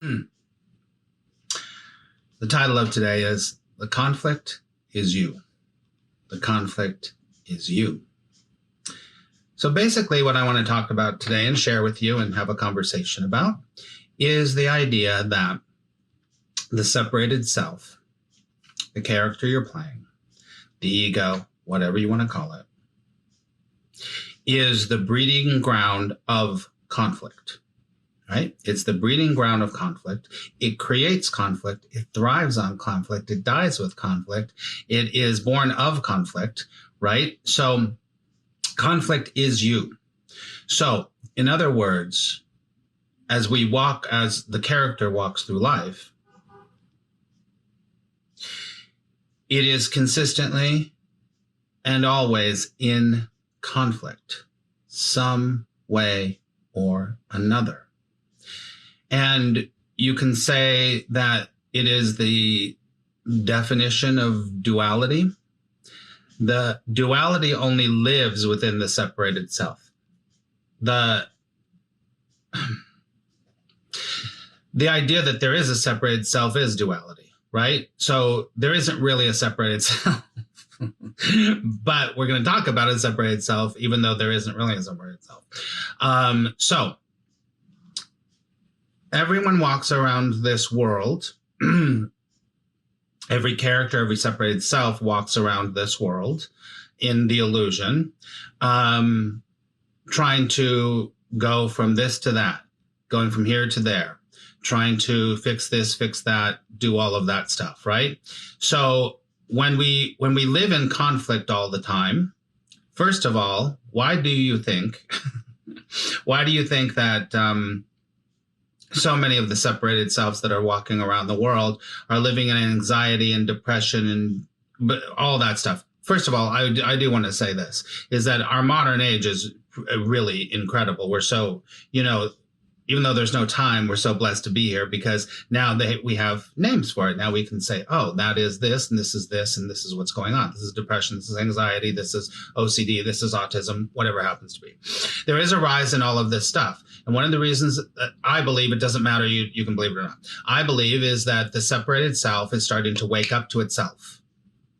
The title of today is The Conflict is You. The conflict is you. So basically what I want to talk about today and share with you and have a conversation about is the idea that the separated self, the character you're playing, the ego, whatever you want to call it, is the breeding ground of conflict. Right? It's the breeding ground of conflict. It creates conflict. It thrives on conflict. It dies with conflict. It is born of conflict, right? So conflict is you. So in other words, as the character walks through life, it is consistently and always in conflict, some way or another. And you can say that it is the definition of duality. The duality only lives within the separated self. The idea that there is a separated self is duality, right? So there isn't really a separated self. But we're going to talk about a separated self, even though there isn't really a separated self. So everyone walks around this world. Every character, every separated self walks around this world in the illusion, trying to go from this to that, going from here to there, trying to fix this, fix that, do all of that stuff, right? So when we live in conflict all the time, first of all, why do you think that so many of the separated selves that are walking around the world are living in anxiety and depression and all that stuff? First of all, I do want to say this, is that our modern age is really incredible. We're so, even though there's no time, we're so blessed to be here because now we have names for it. Now we can say, oh, that is this, and this is this, and this is what's going on. This is depression, this is anxiety, this is OCD, this is autism, whatever happens to be. There is a rise in all of this stuff. And one of the reasons that I believe, it doesn't matter, you can believe it or not, I believe is that the separated self is starting to wake up to itself,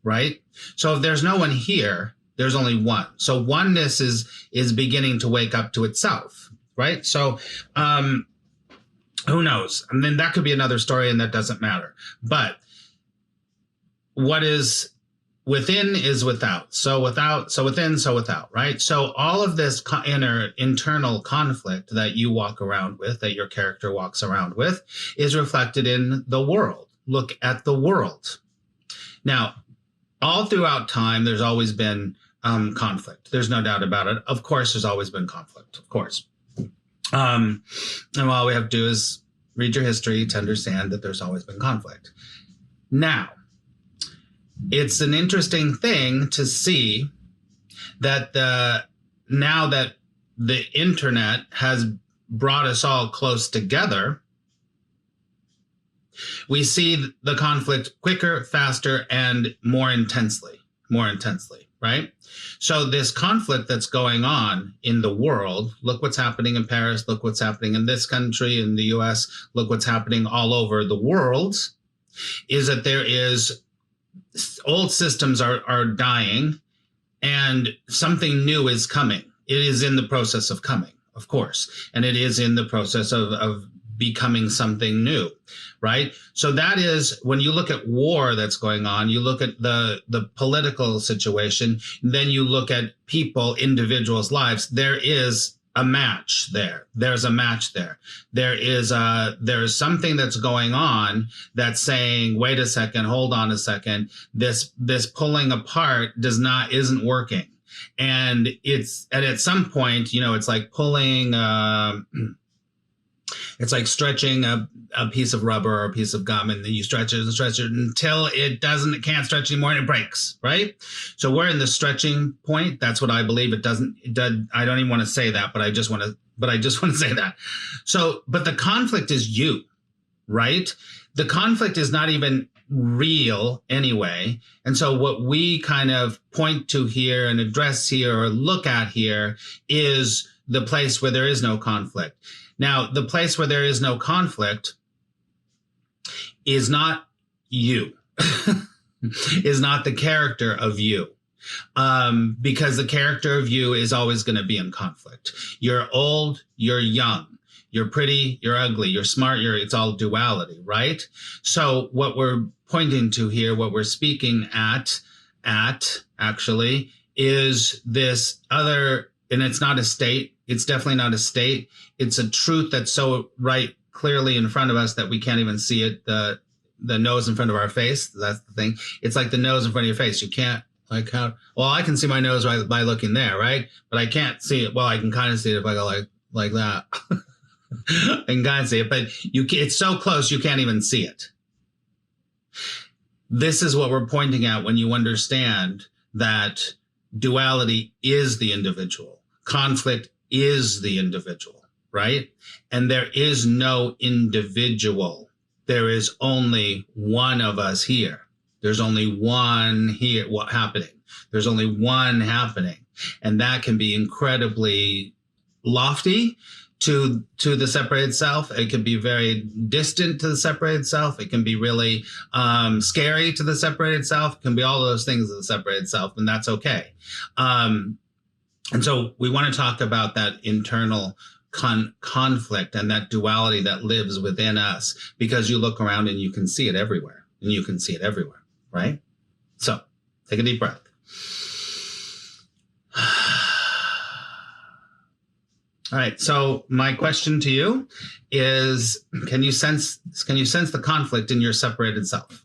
right? So if there's no one here, there's only one. So oneness is beginning to wake up to itself. Right. So who knows? And then that could be another story and that doesn't matter. But what is within is without. So within, so without. Right. So all of this internal conflict that you walk around with, that your character walks around with, is reflected in the world. Look at the world. Now, all throughout time, there's always been conflict. There's no doubt about it. Of course, there's always been conflict. Of course. And all we have to do is read your history to understand that there's always been conflict. Now, it's an interesting thing to see that now that the internet has brought us all close together, we see the conflict quicker, faster, and more intensely, right? So this conflict that's going on in the world, look what's happening in Paris, look what's happening in this country, in the US, look what's happening all over the world, is that there is old systems are dying and something new is coming. It is in the process of coming, of course, and it is in the process of becoming something new, right? So that is, when you look at war that's going on, you look at the political situation, then you look at people, individuals' lives, there is a match there. There's a match there. There's something that's going on that's saying, wait a second, hold on a second, this pulling apart isn't working. And at some point, it's like pulling, it's like stretching a piece of rubber or a piece of gum, and then you stretch it until it can't stretch anymore and it breaks, right? So we're in the stretching point. That's what I believe. I don't even want to say that, but I just want to say that. So, but the conflict is you, right? The conflict is not even real anyway. And so what we kind of point to here and address here or look at here is the place where there is no conflict. Now, the place where there is no conflict is not you, is not the character of you. Because the character of you is always going to be in conflict. You're old, you're young, you're pretty, you're ugly, you're smart, it's all duality, right? So what we're pointing to here, what we're speaking at actually is this other, and it's not a state. It's definitely not a state. It's a truth that's so right clearly in front of us that we can't even see it. The nose in front of our face. That's the thing. It's like the nose in front of your face. You can't, like, how, well, I can see my nose by looking there, right? But I can't see it. Well, I can kind of see it if I go like that. I can kind of see it, but it's so close you can't even see it. This is what we're pointing at when you understand that duality is the individual. Conflict is the individual, right? And there is no individual. There is only one of us here. There's only one here. What happening? There's only one happening. And that can be incredibly lofty to the separated self. It can be very distant to the separated self. It can be really scary to the separated self. It can be all those things to the separated self, and that's okay. And so we want to talk about that internal conflict and that duality that lives within us, because you look around and you can see it everywhere, and you can see it everywhere, right? So take a deep breath. All right. So my question to you is, can you sense the conflict in your separated self?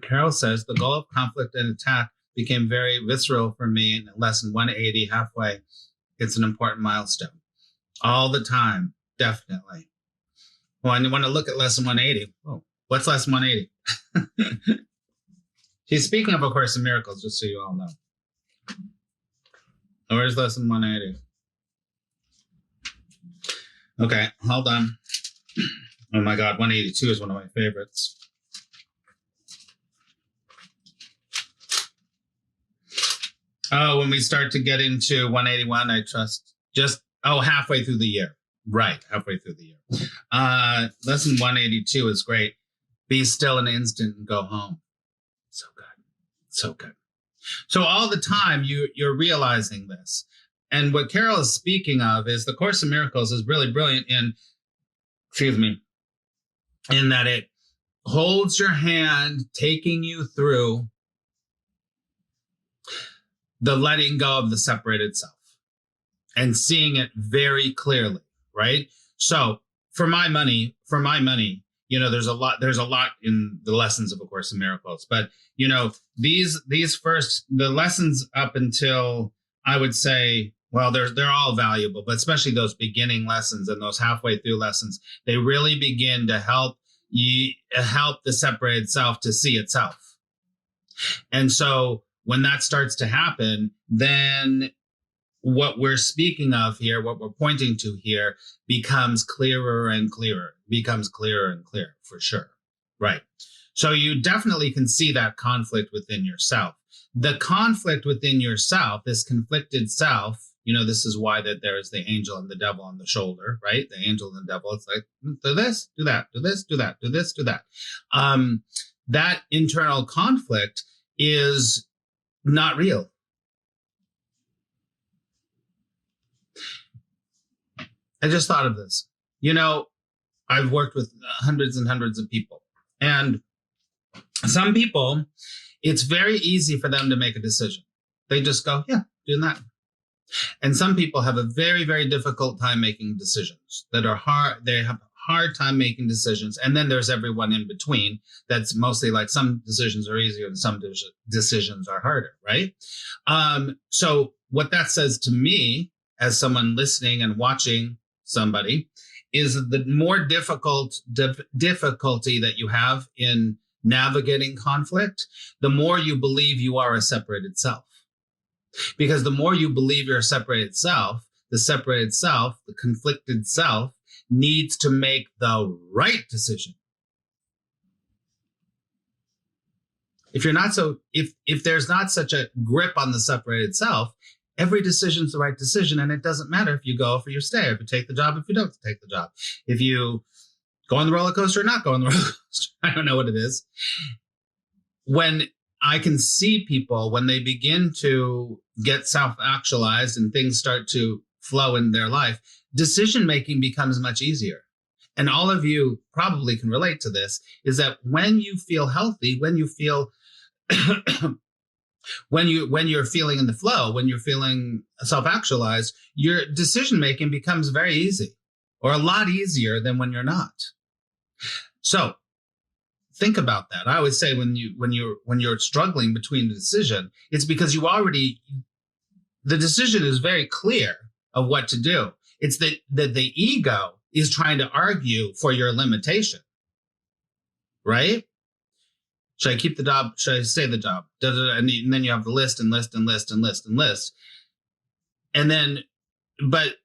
Carol says, the goal of conflict and attack became very visceral for me in lesson 180, halfway. It's an important milestone. All the time, definitely. Well, I want to look at lesson 180. Oh, what's lesson 180? She's speaking of A Course in Miracles, just so you all know. Where's lesson 180? Okay, hold on. Oh my God, 182 is one of my favorites. Oh, when we start to get into 181, I trust halfway through the year. Right, halfway through the year. Lesson 182 is great. Be still an instant and go home. So good. So good. So all the time you're realizing this. And what Carol is speaking of is the Course in Miracles is really brilliant in that it holds your hand, taking you through the letting go of the separated self and seeing it very clearly, right? So for my money, there's a lot in the lessons of A Course in Miracles, but these the lessons up until, I would say, well, they're all valuable, but especially those beginning lessons and those halfway through lessons, they really begin to help the separated self to see itself. And so when that starts to happen, then what we're speaking of here, what we're pointing to here, becomes clearer and clearer, for sure. Right. So you definitely can see that conflict within yourself. The conflict within yourself, this conflicted self, this is why that there's the angel and the devil on the shoulder, right? The angel and the devil, it's like, do this, do that, do this, do that, do this, do that. That internal conflict is not real. I just thought of this. I've worked with hundreds and hundreds of people, and some people, it's very easy for them to make a decision. They just go, yeah, doing that. And some people have a very, very difficult time making decisions that are hard. They have a hard time making decisions. And then there's everyone in between. That's mostly like some decisions are easier and some decisions are harder, right? So what that says to me as someone listening and watching somebody is the more difficulty that you have in navigating conflict, the more you believe you are a separated self. Because the more you believe you're a separated self, the conflicted self, needs to make the right decision. If there's not such a grip on the separated self, every decision's the right decision, and it doesn't matter if you go, if you stay, if you take the job, if you don't take the job, if you Go on the roller coaster or not go on the roller coaster. I don't know what it is. When I can see people, when they begin to get self-actualized and things start to flow in their life, decision-making becomes much easier. And all of you probably can relate to this, is that when you feel healthy, when you feel, when you're feeling in the flow, when you're feeling self-actualized, your decision-making becomes very easy, or a lot easier than when you're not. So think about that. I always say when you're struggling between the decision, it's because the decision is very clear of what to do. It's that the ego is trying to argue for your limitation, right? Should I keep the job? Should I stay the job? And then you have the list and list and list and list and list. And then, but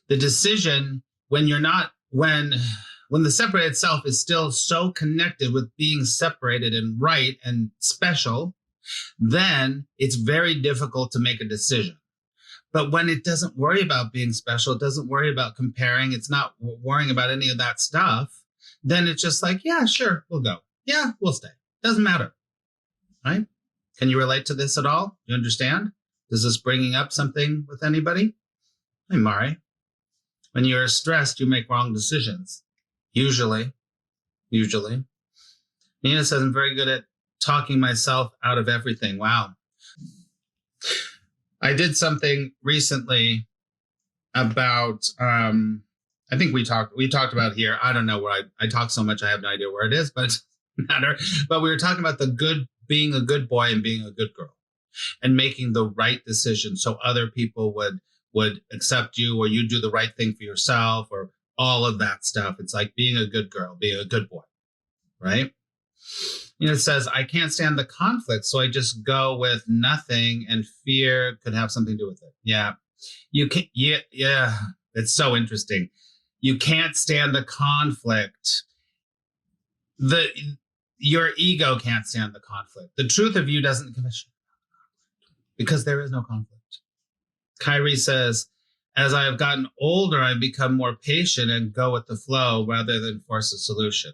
the decision, when the separated self is still so connected with being separated and right and special, then it's very difficult to make a decision. But when it doesn't worry about being special, it doesn't worry about comparing, it's not worrying about any of that stuff, then it's just like, yeah, sure, we'll go. Yeah, we'll stay. Doesn't matter, right? Can you relate to this at all? You understand? Is this bringing up something with anybody? Hey, Mari. When you're stressed, you make wrong decisions. Usually. Nina says, I'm very good at talking myself out of everything. Wow. I did something recently about, I think we talked about here. I don't know where I talk so much, I have no idea where it is, but it doesn't matter. But we were talking about being a good boy and being a good girl and making the right decision so other people would accept you, or you do the right thing for yourself, or all of that stuff. It's like being a good girl, being a good boy, right? It says, I can't stand the conflict, so I just go with nothing, and fear could have something to do with it. Yeah. You can, yeah. It's so interesting. You can't stand the conflict. Your ego can't stand the conflict. The truth of you doesn't commission, because there is no conflict. Kyrie says, as I have gotten older, I've become more patient and go with the flow rather than force a solution.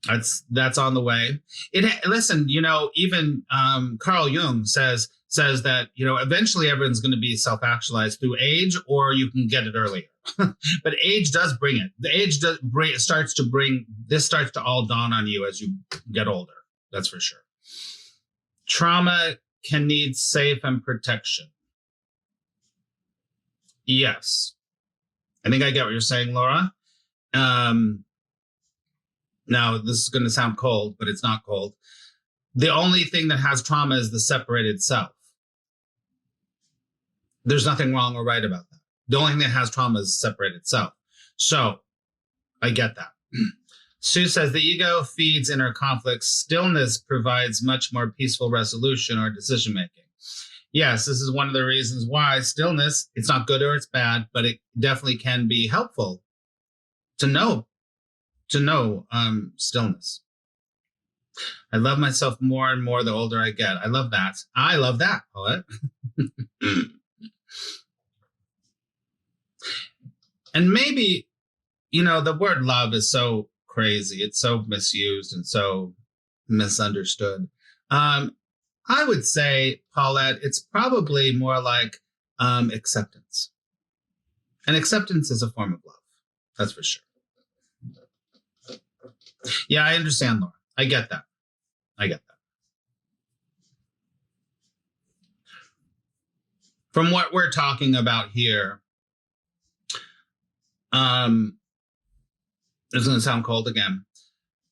That's on the way. Listen, even Carl Jung says that, eventually everyone's going to be self-actualized through age, or you can get it earlier. But age does bring it. The age starts to all dawn on you as you get older. That's for sure. Trauma can need safe and protection. Yes. I think I get what you're saying, Laura. Now, this is going to sound cold, but it's not cold. The only thing that has trauma is the separated self. There's nothing wrong or right about that. The only thing that has trauma is separated self. So I get that. Sue says the ego feeds inner conflicts. Stillness provides much more peaceful resolution or decision-making. Yes, this is one of the reasons why stillness, it's not good or it's bad, but it definitely can be helpful to know stillness. I love myself more and more the older I get. I love that. I love that, Paulette. And maybe, the word love is so crazy. It's so misused and so misunderstood. I would say, Paulette, it's probably more like acceptance. And acceptance is a form of love. That's for sure. Yeah, I understand, Laura. I get that. From what we're talking about here, it's going to sound cold again,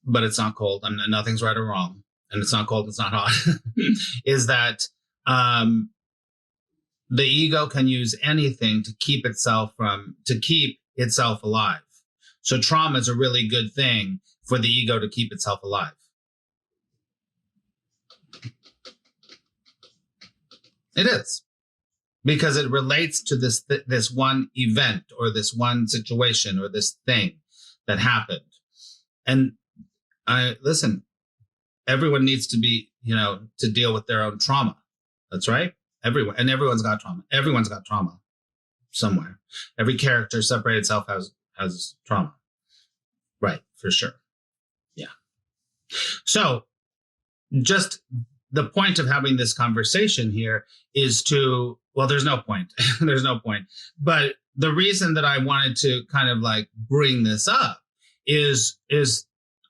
but it's not cold. Nothing's right or wrong. And it's not cold, it's not hot, is that the ego can use anything to keep itself alive. So trauma is a really good thing for the ego to keep itself alive. It is. Because it relates to this one event or this one situation or this thing that happened. And listen, everyone needs to be, to deal with their own trauma. That's right. Everyone's got trauma. Everyone's got trauma somewhere. Every character separated self has trauma. Right, for sure. Yeah. So just the point of having this conversation here is to, well, there's no point. There's no point. But the reason that I wanted to kind of like bring this up is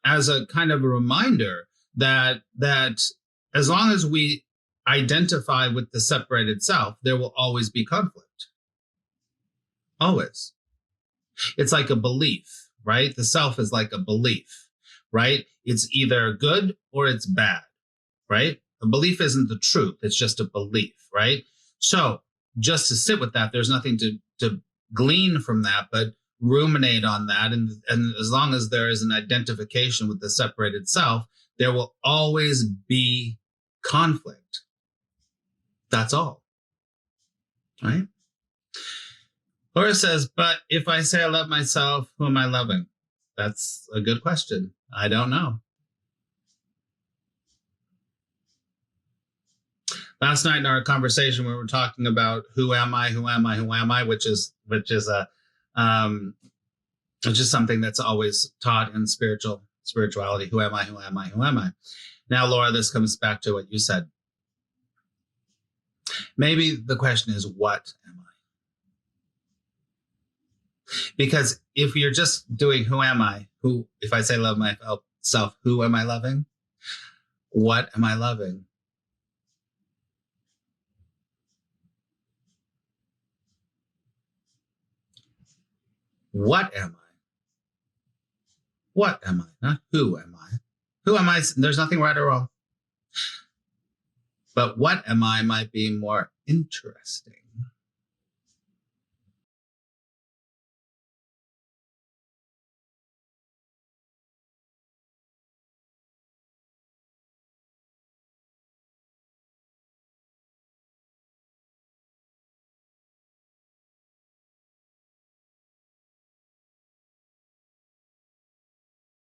as a kind of a reminder that as long as we identify with the separated self, there will always be conflict. Always. It's like a belief, right? The self is like a belief, right? It's either good or it's bad, right? A belief isn't the truth. It's just a belief, right? So just to sit with that, there's nothing to glean from that, but ruminate on that. And as long as there is an identification with the separated self, there will always be conflict. That's all, right? Laura says, but if I say I love myself, who am I loving? That's a good question. I don't know. Last night in our conversation, we were talking about who am I, which is something that's always taught in spirituality. Who am I? Now, Laura, this comes back to what you said. Maybe the question is, what am I? Because if you're just doing who am I, if I say love myself, who am I loving? What am I loving? What am I? What am I? Not who am I? Who am I? There's nothing right or wrong. But what am I might be more interesting.